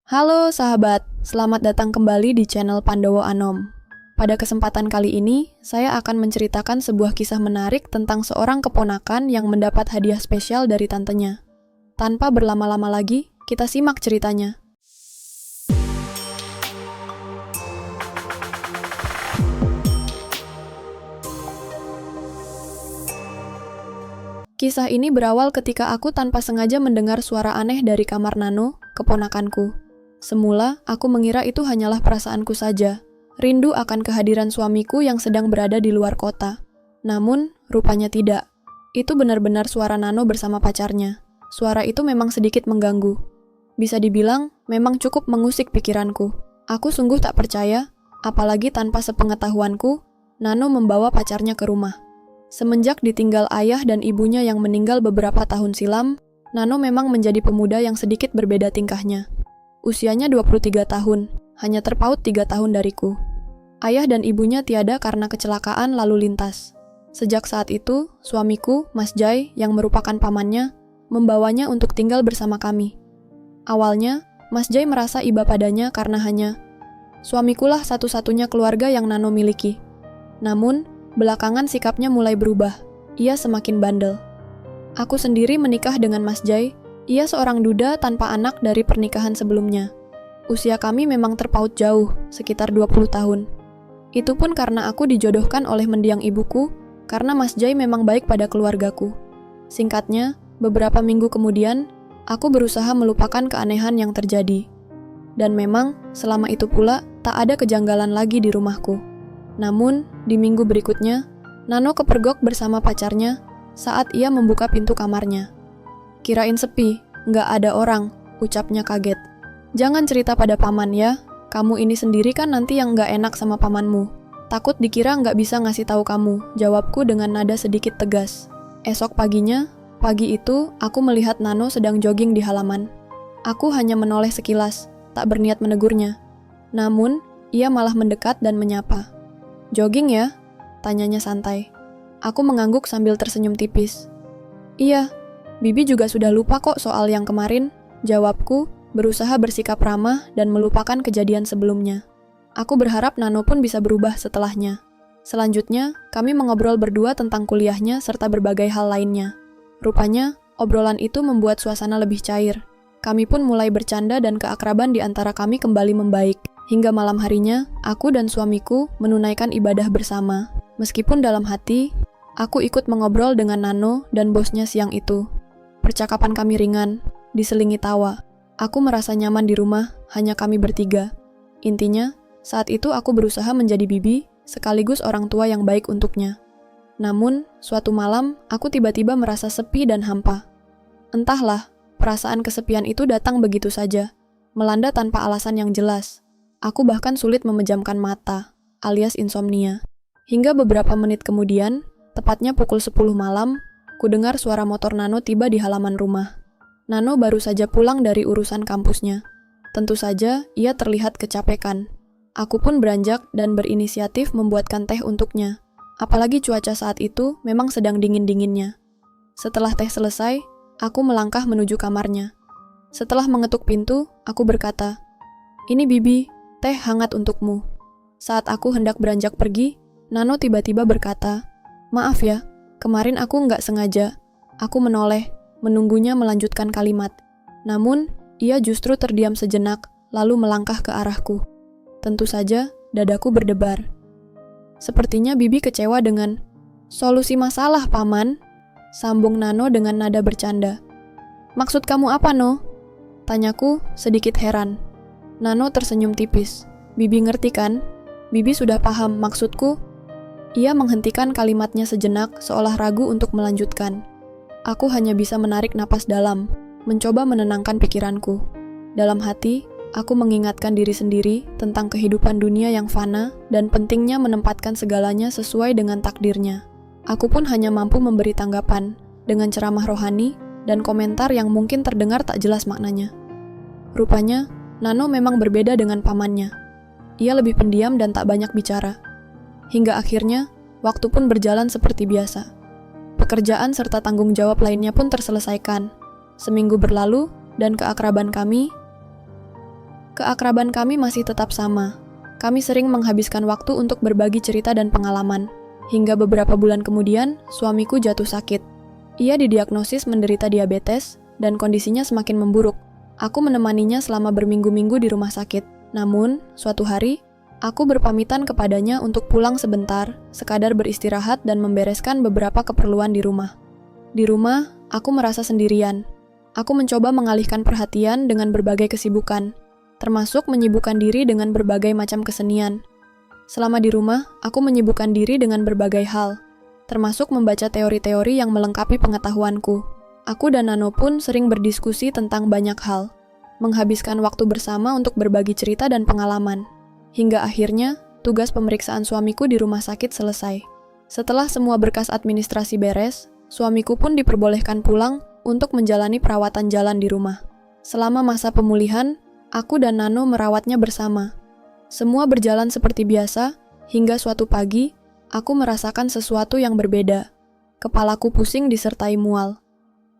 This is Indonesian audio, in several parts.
Halo sahabat, selamat datang kembali di channel Pandowo Anom. Pada kesempatan kali ini, saya akan menceritakan sebuah kisah menarik tentang seorang keponakan yang mendapat hadiah spesial dari tantenya. Tanpa berlama-lama lagi, kita simak ceritanya. Kisah ini berawal ketika aku tanpa sengaja mendengar suara aneh dari kamar Nano, keponakanku. Semula, aku mengira itu hanyalah perasaanku saja. Rindu akan kehadiran suamiku yang sedang berada di luar kota. Namun, rupanya tidak. Itu benar-benar suara Nano bersama pacarnya. Suara itu memang sedikit mengganggu. Bisa dibilang, memang cukup mengusik pikiranku. Aku sungguh tak percaya, apalagi tanpa sepengetahuanku, Nano membawa pacarnya ke rumah. Semenjak ditinggal ayah dan ibunya yang meninggal beberapa tahun silam, Nano memang menjadi pemuda yang sedikit berbeda tingkahnya. Usianya 23 tahun, hanya terpaut 3 tahun dariku. Ayah dan ibunya tiada karena kecelakaan lalu lintas. Sejak saat itu, suamiku, Mas Jai, yang merupakan pamannya, membawanya untuk tinggal bersama kami. Awalnya, Mas Jai merasa iba padanya karena hanya suamikulah satu-satunya keluarga yang Nano miliki. Namun, belakangan sikapnya mulai berubah. Ia semakin bandel. Aku sendiri menikah dengan Mas Jai. Ia seorang duda tanpa anak dari pernikahan sebelumnya. Usia kami memang terpaut jauh, sekitar 20 tahun. Itu pun karena aku dijodohkan oleh mendiang ibuku, karena Mas Jai memang baik pada keluargaku. Singkatnya, beberapa minggu kemudian, aku berusaha melupakan keanehan yang terjadi. Dan memang, selama itu pula, tak ada kejanggalan lagi di rumahku. Namun, di minggu berikutnya, Nano kepergok bersama pacarnya saat ia membuka pintu kamarnya. Kirain sepi, nggak ada orang, ucapnya kaget. Jangan cerita pada paman ya, kamu ini sendiri kan nanti yang nggak enak sama pamanmu. Takut dikira nggak bisa ngasih tahu kamu, jawabku dengan nada sedikit tegas. Esok paginya, pagi itu aku melihat Nano sedang jogging di halaman. Aku hanya menoleh sekilas, tak berniat menegurnya. Namun, ia malah mendekat dan menyapa. Jogging ya? Tanyanya santai. Aku mengangguk sambil tersenyum tipis. Iya, Bibi juga sudah lupa kok soal yang kemarin, jawabku, berusaha bersikap ramah dan melupakan kejadian sebelumnya. Aku berharap Nano pun bisa berubah setelahnya. Selanjutnya, kami mengobrol berdua tentang kuliahnya serta berbagai hal lainnya. Rupanya, obrolan itu membuat suasana lebih cair. Kami pun mulai bercanda dan keakraban di antara kami kembali membaik. Hingga malam harinya, aku dan suamiku menunaikan ibadah bersama. Meskipun dalam hati, aku ikut mengobrol dengan Nano dan bosnya siang itu. Percakapan kami ringan, diselingi tawa. Aku merasa nyaman di rumah, hanya kami bertiga. Intinya, saat itu aku berusaha menjadi bibi, sekaligus orang tua yang baik untuknya. Namun, suatu malam, aku tiba-tiba merasa sepi dan hampa. Entahlah, perasaan kesepian itu datang begitu saja, melanda tanpa alasan yang jelas. Aku bahkan sulit memejamkan mata, alias insomnia. Hingga beberapa menit kemudian, tepatnya pukul 10 malam, kudengar suara motor Nano tiba di halaman rumah. Nano baru saja pulang dari urusan kampusnya. Tentu saja, ia terlihat kecapekan. Aku pun beranjak dan berinisiatif membuatkan teh untuknya. Apalagi cuaca saat itu memang sedang dingin-dinginnya. Setelah teh selesai, aku melangkah menuju kamarnya. Setelah mengetuk pintu, aku berkata, "Ini Bibi, teh hangat untukmu." Saat aku hendak beranjak pergi, Nano tiba-tiba berkata, "Maaf ya, kemarin aku nggak sengaja." Aku menoleh, menunggunya melanjutkan kalimat. Namun, ia justru terdiam sejenak, lalu melangkah ke arahku. Tentu saja, dadaku berdebar. Sepertinya Bibi kecewa dengan solusi masalah, Paman, sambung Nano dengan nada bercanda. "Maksud kamu apa, No?" Tanyaku sedikit heran. Nano tersenyum tipis. "Bibi ngerti kan? Bibi sudah paham maksudku." Ia menghentikan kalimatnya sejenak seolah ragu untuk melanjutkan. Aku hanya bisa menarik napas dalam, mencoba menenangkan pikiranku. Dalam hati, aku mengingatkan diri sendiri tentang kehidupan dunia yang fana dan pentingnya menempatkan segalanya sesuai dengan takdirnya. Aku pun hanya mampu memberi tanggapan dengan ceramah rohani dan komentar yang mungkin terdengar tak jelas maknanya. Rupanya, Nano memang berbeda dengan pamannya. Ia lebih pendiam dan tak banyak bicara. Hingga akhirnya, waktu pun berjalan seperti biasa. Pekerjaan serta tanggung jawab lainnya pun terselesaikan. Seminggu berlalu, dan keakraban kami Keakraban kami masih tetap sama. Kami sering menghabiskan waktu untuk berbagi cerita dan pengalaman. Hingga beberapa bulan kemudian, suamiku jatuh sakit. Ia didiagnosis menderita diabetes, dan kondisinya semakin memburuk. Aku menemaninya selama berminggu-minggu di rumah sakit. Namun, suatu hari, aku berpamitan kepadanya untuk pulang sebentar, sekadar beristirahat dan membereskan beberapa keperluan di rumah. Di rumah, aku merasa sendirian. Aku mencoba mengalihkan perhatian dengan berbagai kesibukan, termasuk menyibukkan diri dengan berbagai macam kesenian. Selama di rumah, aku menyibukkan diri dengan berbagai hal, termasuk membaca teori-teori yang melengkapi pengetahuanku. Aku dan Nano pun sering berdiskusi tentang banyak hal, menghabiskan waktu bersama untuk berbagi cerita dan pengalaman. Hingga akhirnya, tugas pemeriksaan suamiku di rumah sakit selesai. Setelah semua berkas administrasi beres, suamiku pun diperbolehkan pulang untuk menjalani perawatan jalan di rumah. Selama masa pemulihan, aku dan Nano merawatnya bersama. Semua berjalan seperti biasa, hingga suatu pagi, aku merasakan sesuatu yang berbeda. Kepalaku pusing disertai mual.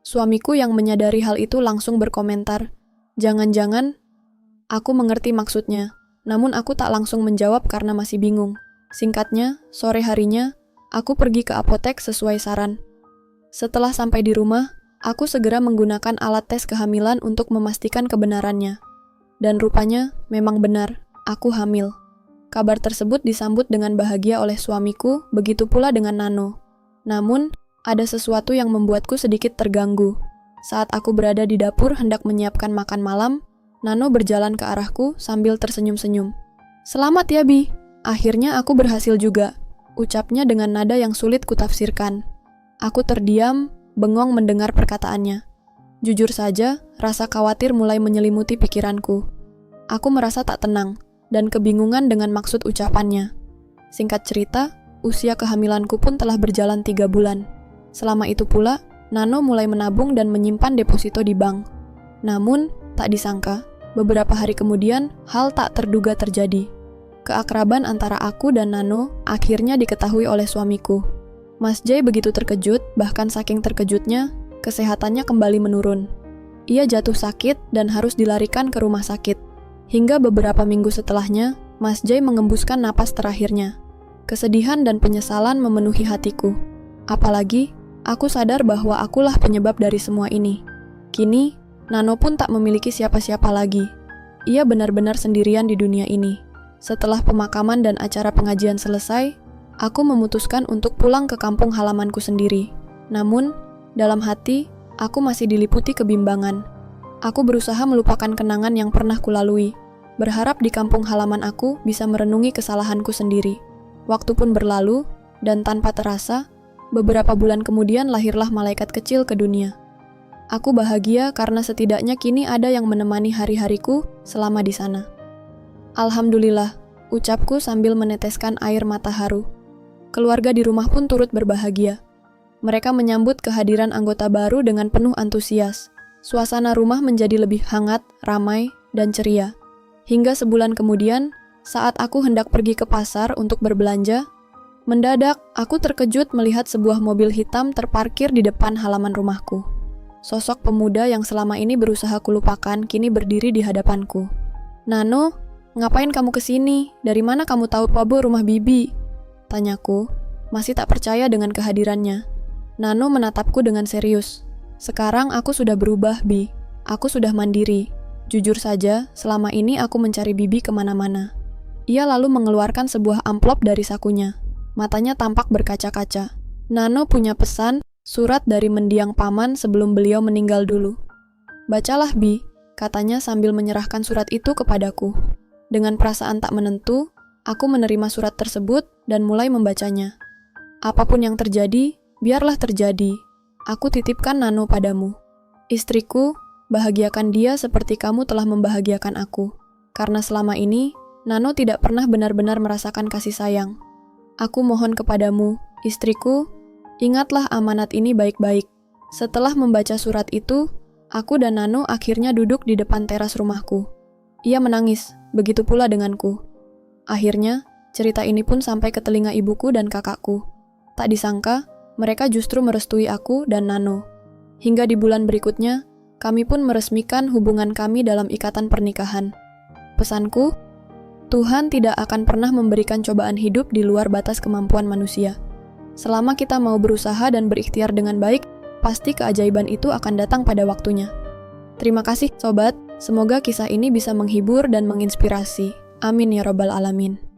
Suamiku yang menyadari hal itu langsung berkomentar, "Jangan-jangan..." Aku mengerti maksudnya, namun aku tak langsung menjawab karena masih bingung. Singkatnya, sore harinya, aku pergi ke apotek sesuai saran. Setelah sampai di rumah, aku segera menggunakan alat tes kehamilan untuk memastikan kebenarannya. Dan rupanya, memang benar, aku hamil. Kabar tersebut disambut dengan bahagia oleh suamiku, begitu pula dengan Nano. Namun, ada sesuatu yang membuatku sedikit terganggu. Saat aku berada di dapur hendak menyiapkan makan malam, Nano berjalan ke arahku sambil tersenyum-senyum. "Selamat ya, Bi. Akhirnya aku berhasil juga," ucapnya dengan nada yang sulit kutafsirkan. Aku terdiam, bengong mendengar perkataannya. Jujur saja, rasa khawatir mulai menyelimuti pikiranku. Aku merasa tak tenang, dan kebingungan dengan maksud ucapannya. Singkat cerita, usia kehamilanku pun telah berjalan 3 bulan. Selama itu pula, Nano mulai menabung dan menyimpan deposito di bank. Namun, tak disangka, beberapa hari kemudian, hal tak terduga terjadi. Keakraban antara aku dan Nano akhirnya diketahui oleh suamiku. Mas Jay begitu terkejut, bahkan saking terkejutnya, kesehatannya kembali menurun. Ia jatuh sakit dan harus dilarikan ke rumah sakit. Hingga beberapa minggu setelahnya, Mas Jay mengembuskan napas terakhirnya. Kesedihan dan penyesalan memenuhi hatiku. Apalagi, aku sadar bahwa akulah penyebab dari semua ini. Kini, Nano pun tak memiliki siapa-siapa lagi. Ia benar-benar sendirian di dunia ini. Setelah pemakaman dan acara pengajian selesai, aku memutuskan untuk pulang ke kampung halamanku sendiri. Namun, dalam hati, aku masih diliputi kebimbangan. Aku berusaha melupakan kenangan yang pernah kulalui, berharap di kampung halaman aku bisa merenungi kesalahanku sendiri. Waktu pun berlalu, dan tanpa terasa, beberapa bulan kemudian lahirlah malaikat kecil ke dunia. Aku bahagia karena setidaknya kini ada yang menemani hari-hariku selama di sana. Alhamdulillah, ucapku sambil meneteskan air mata haru. Keluarga di rumah pun turut berbahagia. Mereka menyambut kehadiran anggota baru dengan penuh antusias. Suasana rumah menjadi lebih hangat, ramai, dan ceria. Hingga sebulan kemudian, saat aku hendak pergi ke pasar untuk berbelanja, mendadak aku terkejut melihat sebuah mobil hitam terparkir di depan halaman rumahku. Sosok pemuda yang selama ini berusaha kulupakan kini berdiri di hadapanku. "Nano, ngapain kamu kesini? Dari mana kamu tahu Pabo rumah Bibi?" tanyaku, masih tak percaya dengan kehadirannya. Nano menatapku dengan serius. "Sekarang aku sudah berubah, Bi. Aku sudah mandiri. Jujur saja, selama ini aku mencari Bibi kemana-mana." Ia lalu mengeluarkan sebuah amplop dari sakunya. Matanya tampak berkaca-kaca. "Nano punya pesan, surat dari mendiang paman sebelum beliau meninggal dulu." "Bacalah, Bi," katanya sambil menyerahkan surat itu kepadaku. Dengan perasaan tak menentu, aku menerima surat tersebut dan mulai membacanya. "Apapun yang terjadi, biarlah terjadi. Aku titipkan Nano padamu. Istriku, bahagiakan dia seperti kamu telah membahagiakan aku. Karena selama ini, Nano tidak pernah benar-benar merasakan kasih sayang. Aku mohon kepadamu, istriku, ingatlah amanat ini baik-baik." Setelah membaca surat itu, aku dan Nano akhirnya duduk di depan teras rumahku. Ia menangis, begitu pula denganku. Akhirnya, cerita ini pun sampai ke telinga ibuku dan kakakku. Tak disangka, mereka justru merestui aku dan Nano. Hingga di bulan berikutnya, kami pun meresmikan hubungan kami dalam ikatan pernikahan. pesanku, Tuhan tidak akan pernah memberikan cobaan hidup di luar batas kemampuan manusia. Selama kita mau berusaha dan berikhtiar dengan baik, pasti keajaiban itu akan datang pada waktunya. Terima kasih, sobat. Semoga kisah ini bisa menghibur dan menginspirasi. Amin ya Rabbal 'Alamin.